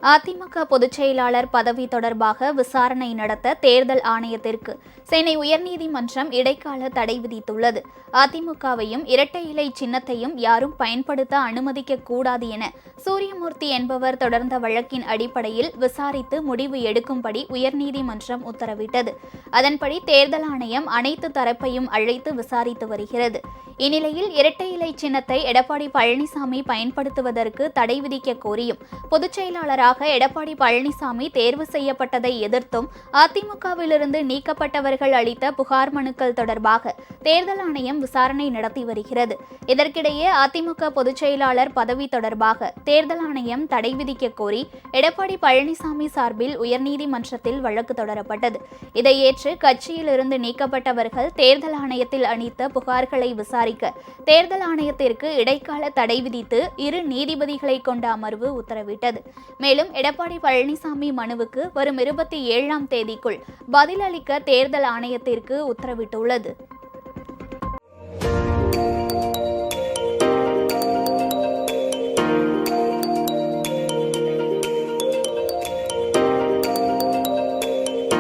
அதிமுக பொதுச் செயலாளர் பதவி தொடர்பாக விசாரணை நடத்த தேர்தல் ஆணையத்திற்கு சென்னை உயர்நீதிமன்றம் இடைக்கால தடை விதித்துள்ளது. அதிமுகவையும் இரட்டை இலை சின்னத்தையும் யாரும் பயன்படுத்த அனுமதிக்க கூடாது என சூரியமூர்த்தி என்பவர் தொடர்ந்த வழக்கின் அடிப்படையில் விசாரித்து முடிவு எடுக்கும்படி உயர்நீதிமன்றம் உத்தரவிட்டது. அதன்படி தேர்தல் ஆணையம் அனைத்து தரப்பையும் அழைத்து விசாரித்து வருகிறது. இந்நிலையில் இரட்டை இலை சின்னத்தை எடப்பாடி பழனிசாமி பயன்படுத்துவதற்கு தடை விதிக்க கோரியும் பொதுச் செயலாளராக எடப்பாடி பழனிசாமி தேர்வு செய்யப்பட்டதை எதிர்த்தும் அதிமுகவிலிருந்து நீக்கப்பட்டவர்கள் அளித்த புகார் மனுக்கள் தொடர்பாக தேர்தல் ஆணையம் விசாரணை நடத்தி வருகிறது. இதற்கிடையே அதிமுக பொதுச் செயலாளர் பதவி தொடர்பாக தேர்தல் ஆணையம் தடை விதிக்க கோரி எடப்பாடி பழனிசாமி சார்பில் உயர்நீதிமன்றத்தில் வழக்கு தொடரப்பட்டது. இதை ஏற்று கட்சியிலிருந்து நீக்கப்பட்டவர்கள் தேர்தல் ஆணையத்தில் அளித்த புகார்களை விசாரிக்க தேர்தல் ஆணையத்திற்கு இடைக்கால தடை விதித்து இரு நீதிபதிகளை கொண்ட அமர்வு உத்தரவிட்டது. மேலும் எடப்பாடி பழனிசாமி மனுவுக்கு வரும் 27ஆம் தேதிக்குள் பதிலளிக்க தேர்தல் ஆணையத்திற்கு உத்தரவிட்டுள்ளது.